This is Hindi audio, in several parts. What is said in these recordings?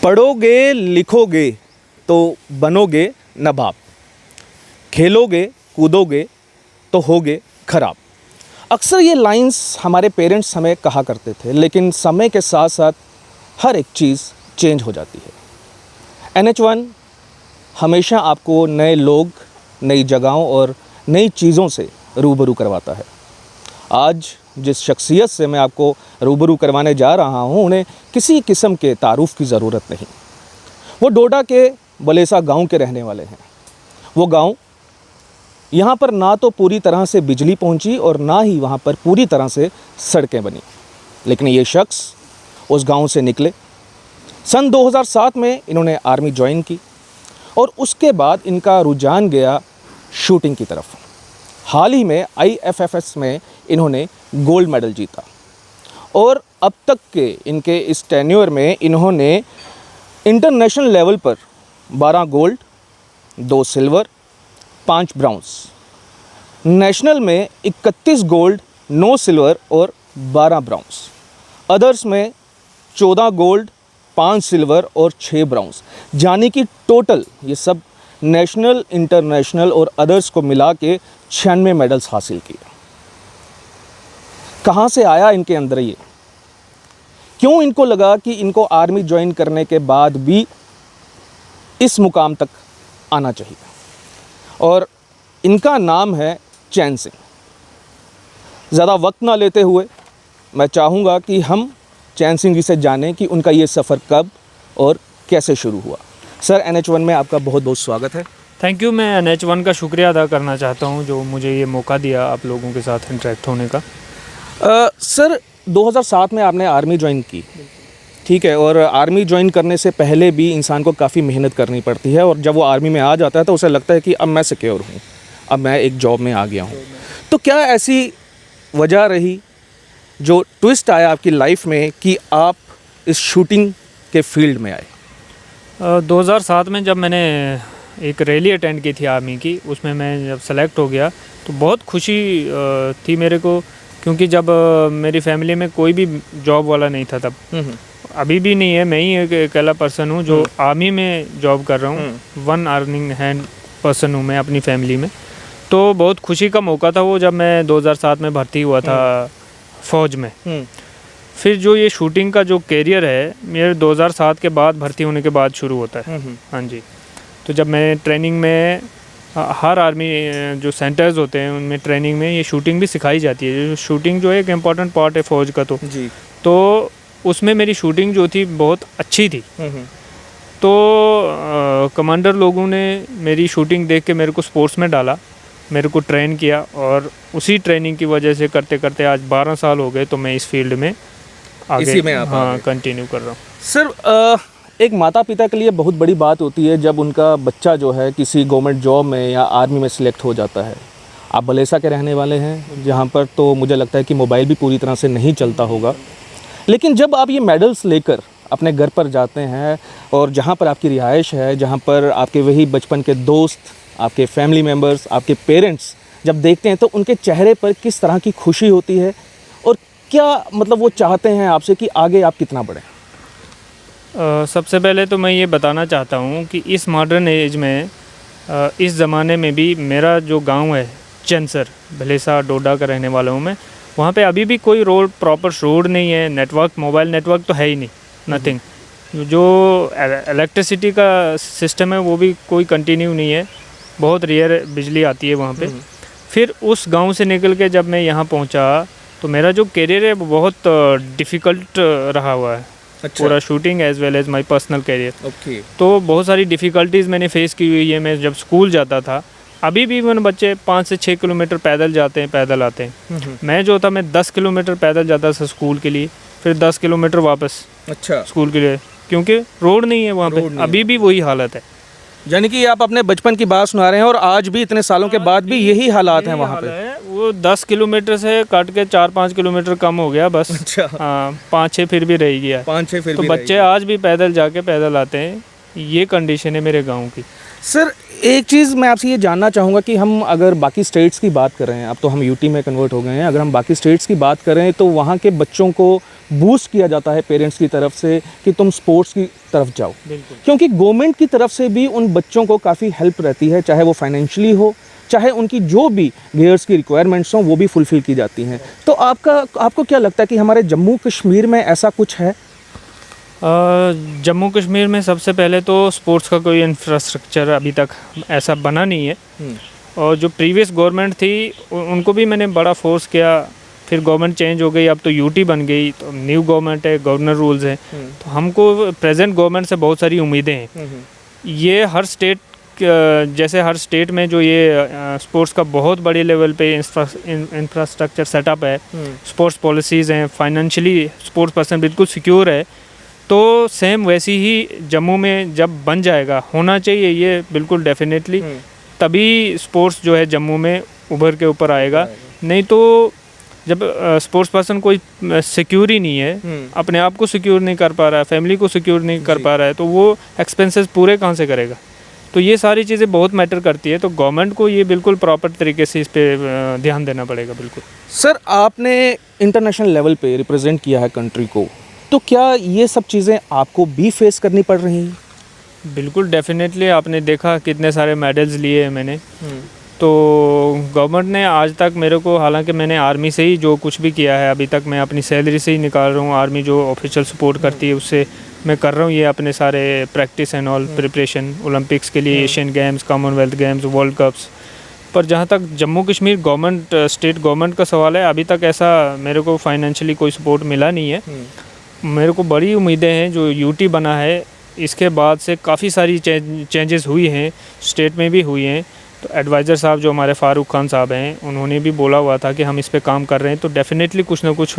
पढ़ोगे लिखोगे तो बनोगे नवाब, खेलोगे कूदोगे तो होगे खराब। अक्सर ये लाइंस हमारे पेरेंट्स हमें कहा करते थे, लेकिन समय के साथ साथ हर एक चीज़ चेंज हो जाती है। NH1 हमेशा आपको नए लोग, नई जगहों और नई चीज़ों से रूबरू करवाता है। आज जिस शख्सियत से मैं आपको रूबरू करवाने जा रहा हूँ, उन्हें किसी किस्म के तारुफ की ज़रूरत नहीं। वो डोडा के बलेसा गांव के रहने वाले हैं। वो गांव, यहाँ पर ना तो पूरी तरह से बिजली पहुँची और ना ही वहाँ पर पूरी तरह से सड़कें बनी, लेकिन ये शख्स उस गांव से निकले। सन 2007 में इन्होंने आर्मी ज्वाइन की और उसके बाद इनका रुझान गया शूटिंग की तरफ। हाल ही में IFFS में इन्होंने गोल्ड मेडल जीता और अब तक के इनके इस टेन्योर में इन्होंने इंटरनेशनल लेवल पर 12 गोल्ड, 2 सिल्वर, 5 ब्राउन्स, नेशनल में 31 गोल्ड, 9 सिल्वर और 12 ब्राउन्स, अदर्स में 14 गोल्ड, 5 सिल्वर और 6 ब्राउन्स, यानी कि टोटल ये सब नेशनल, इंटरनेशनल और अदर्स को मिला के 96 मेडल्स हासिल किए। कहाँ से आया इनके अंदर ये? क्यों इनको लगा कि इनको आर्मी ज्वाइन करने के बाद भी इस मुकाम तक आना चाहिए? और इनका नाम है चैन सिंह। ज़्यादा वक्त ना लेते हुए मैं चाहूँगा कि हम चैन सिंह जी से जानें कि उनका ये सफ़र कब और कैसे शुरू हुआ। सर, NH1 में आपका बहुत बहुत स्वागत है। Thank you. मैं NH1 का शुक्रिया अदा करना चाहता हूँ जो मुझे ये मौका दिया आप लोगों के साथ इंटरेक्ट होने का। सर, 2007 में आपने आर्मी ज्वाइन की, ठीक है, और आर्मी ज्वाइन करने से पहले भी इंसान को काफ़ी मेहनत करनी पड़ती है और जब वो आर्मी में आ जाता है तो उसे लगता है कि अब मैं सिक्योर हूँ, अब मैं एक जॉब में आ गया हूँ। तो क्या ऐसी वजह रही जो ट्विस्ट आया आपकी लाइफ में कि आप इस शूटिंग के फील्ड में आए? 2007 में जब मैंने एक रैली अटेंड की थी आर्मी की, उसमें मैं जब सेलेक्ट हो गया तो बहुत खुशी थी मेरे को, क्योंकि जब मेरी फैमिली में कोई भी जॉब वाला नहीं था तब, अभी भी नहीं है। मैं ही एक अकेला पर्सन हूँ जो आर्मी में जॉब कर रहा हूँ। वन अर्निंग हैंड पर्सन हूँ मैं अपनी फैमिली में। तो बहुत खुशी का मौका था वो, जब मैं 2007 में भर्ती हुआ था फ़ौज में। फिर जो ये शूटिंग का जो कैरियर है मेरे 2007 के बाद भर्ती होने के बाद शुरू होता है। हाँ जी। तो जब मैं ट्रेनिंग में, हर आर्मी जो सेंटर्स होते हैं उनमें ट्रेनिंग में ये शूटिंग भी सिखाई जाती है। शूटिंग जो है एक इम्पॉर्टेंट पार्ट है फ़ौज का। तो जी, तो उसमें मेरी शूटिंग जो थी बहुत अच्छी थी। तो कमांडर लोगों ने मेरी शूटिंग देख के मेरे को स्पोर्ट्स में डाला, मेरे को ट्रेन किया और उसी ट्रेनिंग की वजह से करते करते आज 12 साल हो गए तो मैं इस फील्ड में आगे इसी में आप हाँ कंटिन्यू कर रहा हूँ। सर, एक माता पिता के लिए बहुत बड़ी बात होती है जब उनका बच्चा जो है किसी गवर्नमेंट जॉब में या आर्मी में सिलेक्ट हो जाता है। आप बलेसा के रहने वाले हैं, जहाँ पर तो मुझे लगता है कि मोबाइल भी पूरी तरह से नहीं चलता होगा, लेकिन जब आप ये मेडल्स लेकर अपने घर पर जाते हैं और जहाँ पर आपकी रिहाइश है, जहाँ पर आपके वही बचपन के दोस्त, आपके फैमिली मेम्बर्स, आपके पेरेंट्स जब देखते हैं तो उनके चेहरे पर किस तरह की खुशी होती है और क्या मतलब वो चाहते हैं आपसे कि आगे आप कितना बढ़ें? सबसे पहले तो मैं ये बताना चाहता हूँ कि इस मॉडर्न एज में, इस ज़माने में भी मेरा जो गांव है चंसर, भलेसा डोडा का रहने वाला हूँ मैं, वहाँ पे अभी भी कोई रोड, प्रॉपर रोड नहीं है, नेटवर्क, मोबाइल नेटवर्क तो है ही नहीं, नथिंग। जो इलेक्ट्रिसिटी का सिस्टम है वो भी कोई कंटिन्यू नहीं है, बहुत रेयर बिजली आती है वहाँ पे। फिर उस गांव से निकल के जब मैं यहाँ पहुँचा तो मेरा जो करियर है वो बहुत डिफ़िकल्ट रहा हुआ है। अच्छा। पूरा shooting as well as my personal career. Okay. तो बहुत सारी डिफ़िकल्टीज़ मैंने फेस की हुई है। मैं जब स्कूल जाता था, अभी भी मैंने बच्चे 5 से 6 किलोमीटर पैदल जाते हैं, पैदल आते हैं। मैं जो था, मैं 10 किलोमीटर पैदल जाता था स्कूल के लिए, फिर 10 किलोमीटर वापस अच्छा स्कूल के लिए, क्योंकि रोड नहीं है वहाँ पे। अभी भी वही हालत है। यानी कि आप अपने बचपन की बात सुना रहे हैं और आज भी इतने सालों के बाद भी यही हालात हैं वहाँ पे? वो 10 किलोमीटर से काट के 4-5 किलोमीटर कम हो गया बस। अच्छा। हाँ, 5-6 फिर भी रह गया। 5-6 फिर तो भी बच्चे आज भी पैदल जाके पैदल आते हैं। ये कंडीशन है मेरे गांव की। सर, एक चीज़ मैं आपसे ये जानना चाहूँगा कि हम अगर बाकी स्टेट्स की बात कर रहे हैं, अब तो हम यूटी में कन्वर्ट हो गए हैं, अगर हम बाकी स्टेट्स की बात करें तो वहाँ के बच्चों को बूस्ट किया जाता है पेरेंट्स की तरफ से कि तुम स्पोर्ट्स की तरफ जाओ, बिल्कुल क्योंकि गवर्नमेंट की तरफ से भी उन बच्चों को काफ़ी हेल्प रहती है, चाहे वो फाइनेंशियली हो, चाहे उनकी जो भी गियर्स की रिक्वायरमेंट्स हों वो भी फुलफ़िल की जाती हैं। तो आपको क्या लगता है कि हमारे जम्मू कश्मीर में ऐसा कुछ है? जम्मू कश्मीर में सबसे पहले तो स्पोर्ट्स का कोई इंफ्रास्ट्रक्चर अभी तक ऐसा बना नहीं है। और जो प्रीवियस गवर्नमेंट थी उनको भी मैंने बड़ा फोर्स किया, फिर गवर्नमेंट चेंज हो गई, अब तो यूटी बन गई, तो न्यू गवर्नमेंट है, गवर्नर रूल्स हैं। तो हमको प्रेजेंट गवर्नमेंट से बहुत सारी उम्मीदें हैं। ये हर स्टेट जैसे हर स्टेट में जो ये स्पोर्ट्स का बहुत बड़े लेवल पे इंफ्रास्ट्रक्चर सेटअप है, स्पोर्ट्स पॉलिसीज़ हैं, फाइनेंशियली स्पोर्ट्स पर्सन बिल्कुल सिक्योर है, तो सेम वैसी ही जम्मू में जब बन जाएगा, होना चाहिए ये बिल्कुल डेफिनेटली, तभी स्पोर्ट्स जो है जम्मू में उभर के ऊपर आएगा। नहीं तो जब स्पोर्ट्स पर्सन कोई सिक्योर ही नहीं है, अपने आप को सिक्योर नहीं कर पा रहा है, फैमिली को सिक्योर नहीं कर पा रहा है, तो वो एक्सपेंसेस पूरे कहाँ से करेगा? तो ये सारी चीज़ें बहुत मैटर करती है। तो गवर्नमेंट को ये बिल्कुल प्रॉपर तरीके से इस पे ध्यान देना पड़ेगा। बिल्कुल सर, आपने इंटरनेशनल लेवल पे रिप्रेजेंट किया है कंट्री को, तो क्या ये सब चीज़ें आपको भी फेस करनी पड़ रही हैं? बिल्कुल डेफिनेटली, आपने देखा कितने सारे मेडल्स लिए हैं मैंने। तो गवर्नमेंट ने आज तक मेरे को, हालांकि मैंने आर्मी से ही जो कुछ भी किया है अभी तक, मैं अपनी सैलरी से ही निकाल रहा हूँ, आर्मी जो ऑफिशियल सपोर्ट करती है उससे मैं कर रहा हूँ ये अपने सारे practice and all preparation Olympics के लिए, Asian games, Commonwealth games, world cups. पर जहाँ तक Jammu Kashmir government, state government का सवाल है, अभी तक ऐसा मेरे को फाइनेंशियली कोई सपोर्ट मिला नहीं है। मेरे को बड़ी उम्मीदें हैं, जो यूटी बना है इसके बाद से काफ़ी सारी चेंजेस हुई हैं, स्टेट में भी हुई हैं। तो एडवाइज़र साहब जो हमारे फ़ारूक खान साहब हैं, उन्होंने भी बोला हुआ था कि हम इस पे काम कर रहे हैं, तो डेफिनेटली कुछ ना कुछ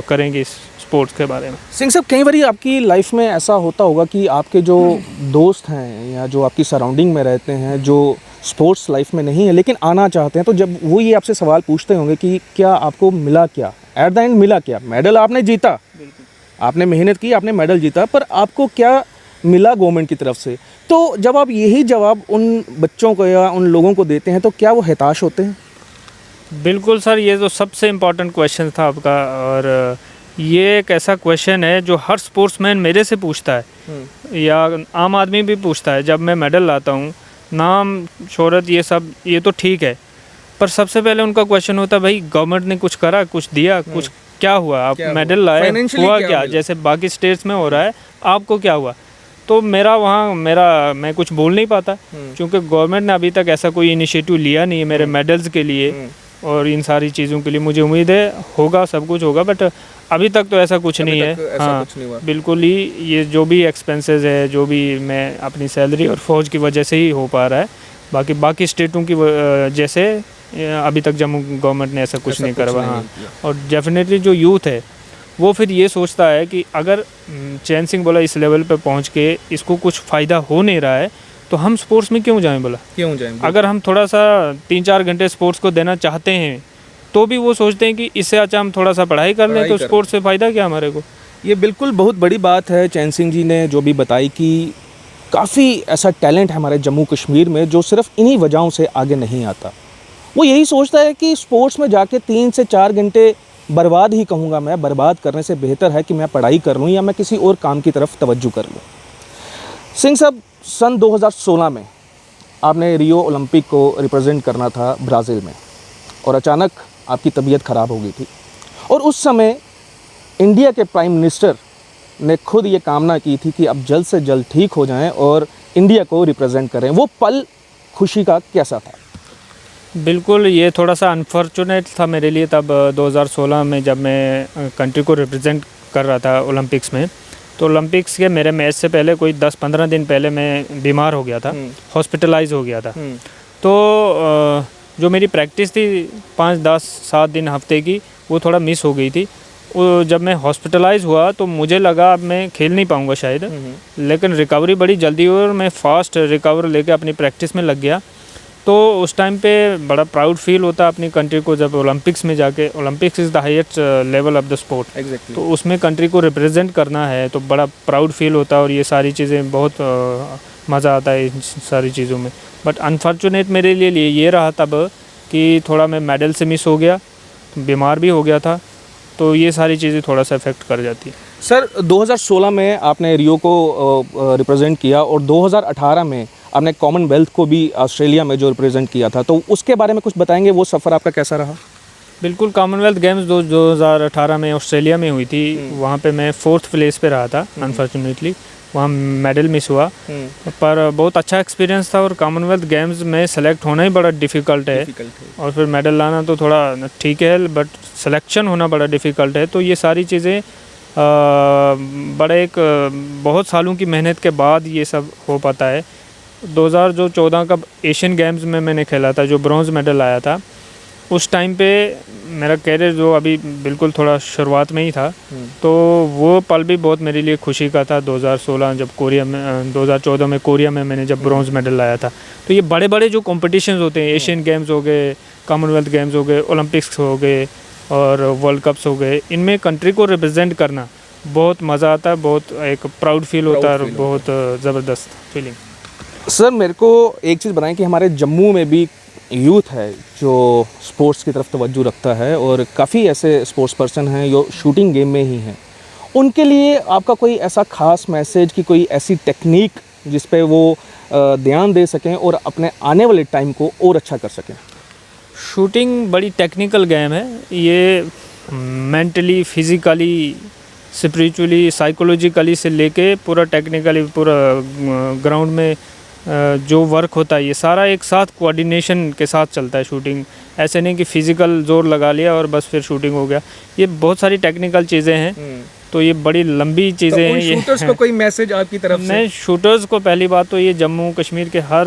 करेंगे इस स्पोर्ट्स के बारे में। सिंह साहब, कई बार आपकी लाइफ में ऐसा होता होगा कि आपके जो दोस्त हैं या जो आपकी सराउंडिंग में रहते हैं, जो स्पोर्ट्स लाइफ में नहीं है लेकिन आना चाहते हैं, तो जब वो ये आपसे सवाल पूछते होंगे कि क्या आपको मिला क्या, एट द एंड मिला क्या? मेडल आपने जीता, आपने मेहनत की, आपने मेडल जीता, पर आपको क्या मिला गवर्नमेंट की तरफ से? तो जब आप यही जवाब उन बच्चों को या उन लोगों को देते हैं, तो क्या वो हताश होते हैं? बिल्कुल सर, ये तो सबसे इम्पॉर्टेंट क्वेश्चन था आपका, और ये एक ऐसा क्वेश्चन है जो हर स्पोर्ट्समैन मेरे से पूछता है या आम आदमी भी पूछता है। जब मैं मेडल लाता हूँ, नाम शोहरत ये सब ये तो ठीक है, पर सबसे पहले उनका क्वेश्चन होता है, भाई गवर्नमेंट ने कुछ करा, कुछ दिया, कुछ क्या हुआ? आप मेडल लाए, हुआ क्या? जैसे बाकी स्टेट्स में हो रहा है, आपको क्या हुआ? तो मैं कुछ बोल नहीं पाता, क्योंकि गवर्नमेंट ने अभी तक ऐसा कोई इनिशिएटिव लिया नहीं है मेरे मेडल्स के लिए और इन सारी चीज़ों के लिए। मुझे उम्मीद है होगा, सब कुछ होगा, बट अभी तक तो ऐसा कुछ नहीं है। हाँ, बिल्कुल ही ये जो भी एक्सपेंसेस है, जो भी मैं अपनी सैलरी और फौज की वजह से ही हो पा रहा है, बाकी स्टेटों की जैसे अभी तक जम्मू गवर्नमेंट ने ऐसा कुछ नहीं करवा। हाँ, और डेफिनेटली जो यूथ है वो फिर ये सोचता है कि अगर चैन सिंह बोला इस लेवल पे पहुंच के इसको कुछ फ़ायदा हो नहीं रहा है, तो हम स्पोर्ट्स में क्यों जाएं? बोला क्यों जाएं? अगर हम थोड़ा सा 3-4 घंटे स्पोर्ट्स को देना चाहते हैं, तो भी वो सोचते हैं कि इससे अच्छा हम थोड़ा सा पढ़ाई कर लें, तो स्पोर्ट्स से फ़ायदा क्या हमारे को? ये बिल्कुल बहुत बड़ी बात है चैन सिंह जी ने जो भी बताई कि काफ़ी ऐसा टैलेंट है हमारे जम्मू कश्मीर में जो सिर्फ इन्हीं वजहों से आगे नहीं आता। वो यही सोचता है कि स्पोर्ट्स में जाके 3 से 4 घंटे बर्बाद ही कहूँगा मैं, बर्बाद करने से बेहतर है कि मैं पढ़ाई कर लूँ या मैं किसी और काम की तरफ तवज्जो कर लूँ। सिंह साहब, सन 2016 में आपने रियो ओलंपिक को रिप्रेजेंट करना था ब्राज़ील में, और अचानक आपकी तबीयत ख़राब हो गई थी, और उस समय इंडिया के प्राइम मिनिस्टर ने खुद ये कामना की थी कि अब जल्द से जल्द ठीक हो जाएं और इंडिया को रिप्रेजेंट करें। वो पल खुशी का कैसा था? बिल्कुल, ये थोड़ा सा अनफॉर्चुनेट था मेरे लिए तब 2016 में, जब मैं कंट्री को रिप्रेजेंट कर रहा था ओलंपिक्स में। तो ओलंपिक्स के मेरे मैच से पहले कोई 10-15 दिन पहले मैं बीमार हो गया था, हॉस्पिटलाइज हो गया था। तो जो मेरी प्रैक्टिस थी 5-10-7 दिन हफ्ते की, वो थोड़ा मिस हो गई थी। वो जब मैं हॉस्पिटलाइज हुआ तो मुझे लगा अब मैं खेल नहीं पाऊँगा शायद, लेकिन रिकवरी बड़ी जल्दी हुई और मैं फ़ास्ट रिकवर लेके अपनी प्रैक्टिस में लग गया। तो उस टाइम पे बड़ा प्राउड फील होता है अपनी कंट्री को, जब ओलंपिक्स में जाके, Olympics is the highest level of the sport, तो उसमें कंट्री को रिप्रेजेंट करना है, तो बड़ा प्राउड फील होता है। और ये सारी चीज़ें बहुत मज़ा आता है इन सारी चीज़ों में। बट अनफॉर्चुनेट मेरे लिए ये रहा तब कि थोड़ा मैं मेडल से मिस हो गया, बीमार भी हो गया था। तो ये सारी चीज़ें थोड़ा सा इफेक्ट कर जाती है। सर 2016 में आपने रियो को रिप्रेजेंट किया और 2018 में आपने कॉमनवेल्थ को भी ऑस्ट्रेलिया में जो रिप्रेजेंट किया था, तो उसके बारे में कुछ बताएंगे, वो सफ़र आपका कैसा रहा? बिल्कुल, कॉमनवेल्थ गेम्स 2018 में ऑस्ट्रेलिया में हुई थी। वहाँ पे मैं 4th प्लेस पे रहा था। अनफॉर्चुनेटली वहाँ मेडल मिस हुआ, पर बहुत अच्छा एक्सपीरियंस था। और कॉमनवेल्थ गेम्स में सेलेक्ट होना ही बड़ा डिफ़िकल्ट है, और फिर मेडल लाना तो थोड़ा ठीक है, बट सिलेक्शन होना बड़ा डिफ़िकल्ट है। तो ये सारी चीज़ें बड़े एक बहुत सालों की मेहनत के बाद ये सब हो पाता है। 2014 का एशियन गेम्स में मैंने खेला था, जो ब्रॉन्ज़ मेडल आया था। उस टाइम पे मेरा कैरियर जो अभी बिल्कुल थोड़ा शुरुआत में ही था, तो वो पल भी बहुत मेरे लिए खुशी का था। 2016 जब कोरिया में 2014 में कोरिया में मैंने जब ब्रॉन्ज़ मेडल लाया था। तो ये बड़े बड़े जो कॉम्पिटिशन्स होते हैं, एशियन गेम्स हो गए, कॉमनवेल्थ गेम्स हो गए, ओलंपिक्स हो गए और वर्ल्ड कप्स हो गए, इनमें कंट्री को रिप्रेजेंट करना बहुत मज़ा आता है, बहुत एक प्राउड फील होता है और बहुत ज़बरदस्त फीलिंग। सर मेरे को एक चीज़ बताएं कि हमारे जम्मू में भी यूथ है जो स्पोर्ट्स की तरफ तवज्जो रखता है, और काफ़ी ऐसे स्पोर्ट्स पर्सन हैं जो शूटिंग गेम में ही हैं। उनके लिए आपका कोई ऐसा ख़ास मैसेज कि कोई ऐसी टेक्निक जिस पे वो ध्यान दे सकें और अपने आने वाले टाइम को और अच्छा कर सकें? शूटिंग बड़ी टेक्निकल गेम है। ये मेंटली, फिज़िकली, स्पिरिचुअली, साइकोलॉजिकली से लेके पूरा टेक्निकली, पूरा ग्राउंड में जो वर्क होता है, ये सारा एक साथ कोऑर्डिनेशन के साथ चलता है शूटिंग। ऐसे नहीं कि फ़िज़िकल जोर लगा लिया और बस फिर शूटिंग हो गया। ये बहुत सारी टेक्निकल चीज़ें हैं, तो ये बड़ी लंबी चीज़ें हैं। ये शूटर्स को कोई मैसेज आपकी तरफ से? मैं शूटर्स को पहली बात तो ये जम्मू कश्मीर के हर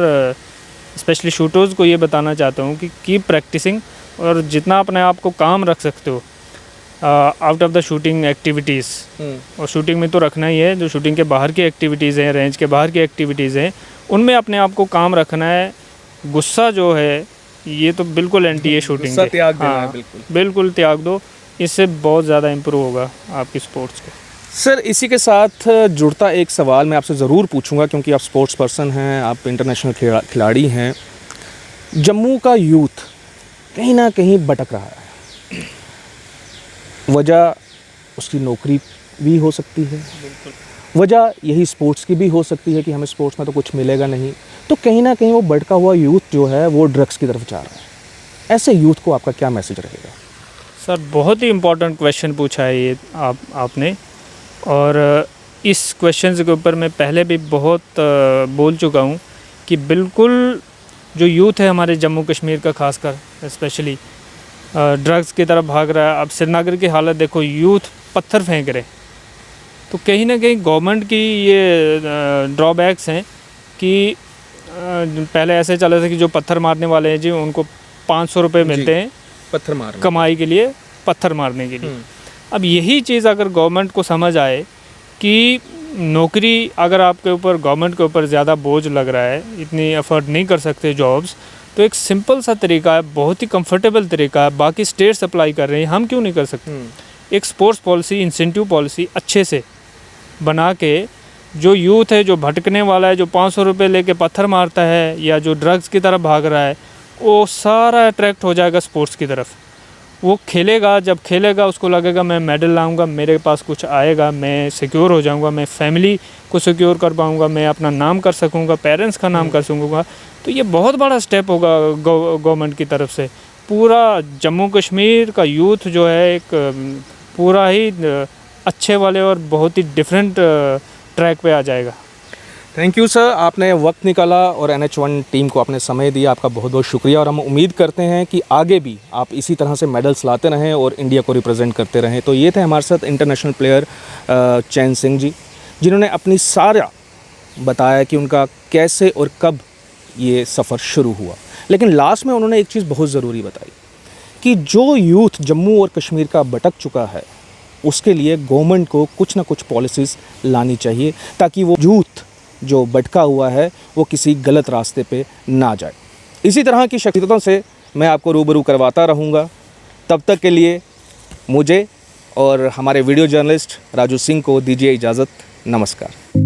स्पेशली शूटर्स को ये बताना चाहता हूँ कि कीप प्रैक्टिसिंग, और जितना अपने आप को काम रख सकते हो out of the shooting activities, और शूटिंग में तो रखना ही है, जो शूटिंग के बाहर की एक्टिविटीज़ हैं, रेंज के बाहर की एक्टिविटीज़ हैं, उनमें अपने आप को काम रखना है। गुस्सा जो है ये तो बिल्कुल एंटी है शूटिंग के। त्याग देना है, बिल्कुल त्याग दो, इससे बहुत ज़्यादा इम्प्रूव होगा आपकी स्पोर्ट्स को। सर इसी के साथ जुड़ता एक सवाल मैं आपसे ज़रूर पूछूंगा, क्योंकि आप स्पोर्ट्स पर्सन हैं, आप इंटरनेशनल खिलाड़ी हैं। जम्मू का यूथ कहीं ना कहीं भटक रहा है, वजह उसकी नौकरी भी हो सकती है, वजह यही स्पोर्ट्स की भी हो सकती है कि हमें स्पोर्ट्स में तो कुछ मिलेगा नहीं, तो कहीं ना कहीं वो भटका हुआ यूथ जो है वो ड्रग्स की तरफ जा रहा है। ऐसे यूथ को आपका क्या मैसेज रहेगा? सर बहुत ही इम्पोर्टेंट क्वेश्चन पूछा है ये आपने, और इस क्वेश्चन के ऊपर मैं पहले भी बहुत बोल चुका हूँ कि बिल्कुल जो यूथ है हमारे जम्मू कश्मीर का खासकर स्पेशली ड्रग्स की तरफ भाग रहा है। अब श्रीनगर की हालत देखो, यूथ पत्थर फेंक रहे, तो कहीं ना कहीं गवर्नमेंट की ये ड्रॉबैक्स हैं कि पहले ऐसे चला था कि जो पत्थर मारने वाले हैं जी उनको 500 रुपये मिलते हैं पत्थर मारने कमाई के लिए, पत्थर मारने के लिए। अब यही चीज़ अगर गवर्नमेंट को समझ आए कि नौकरी अगर आपके ऊपर, गवर्नमेंट के ऊपर ज़्यादा बोझ लग रहा है, इतनी अफोर्ड नहीं कर सकते जॉब्स, तो एक सिंपल सा तरीका है, बहुत ही कंफर्टेबल तरीका है, बाकी स्टेट्स अप्लाई कर रहे हैं, हम क्यों नहीं कर सकते? एक स्पोर्ट्स पॉलिसी, इंसेंटिव पॉलिसी अच्छे से बना के, जो यूथ है जो भटकने वाला है, जो 500 रुपये लेके पत्थर मारता है या जो ड्रग्स की तरफ भाग रहा है, वो सारा अट्रैक्ट हो जाएगा स्पोर्ट्स की तरफ। वो खेलेगा, जब खेलेगा उसको लगेगा मैं मेडल लाऊंगा, मेरे पास कुछ आएगा, मैं सिक्योर हो जाऊंगा, मैं फैमिली को सिक्योर कर पाऊंगा, मैं अपना नाम कर सकूंगा, पेरेंट्स का नाम कर सकूंगा। तो ये बहुत बड़ा स्टेप होगा गवर्नमेंट की तरफ से। पूरा जम्मू कश्मीर का यूथ जो है एक पूरा ही अच्छे वाले और बहुत ही डिफरेंट ट्रैक पे आ जाएगा। थैंक यू सर, आपने वक्त निकाला और NH1 टीम को आपने समय दिया, आपका बहुत बहुत शुक्रिया। और हम उम्मीद करते हैं कि आगे भी आप इसी तरह से मेडल्स लाते रहें और इंडिया को रिप्रेजेंट करते रहें। तो ये थे हमारे साथ इंटरनेशनल प्लेयर चैन सिंह जी, जिन्होंने अपनी सारा बताया कि उनका कैसे और कब ये सफ़र शुरू हुआ। लेकिन लास्ट में उन्होंने एक चीज़ बहुत ज़रूरी बताई कि जो यूथ जम्मू और कश्मीर का भटक चुका है, उसके लिए गवर्नमेंट को कुछ ना कुछ पॉलिसीज़ लानी चाहिए, ताकि वो यूथ जो भटका हुआ है वो किसी गलत रास्ते पे ना जाए। इसी तरह की शख्सियतों से मैं आपको रूबरू करवाता रहूँगा। तब तक के लिए मुझे और हमारे वीडियो जर्नलिस्ट राजू सिंह को दीजिए इजाज़त। नमस्कार।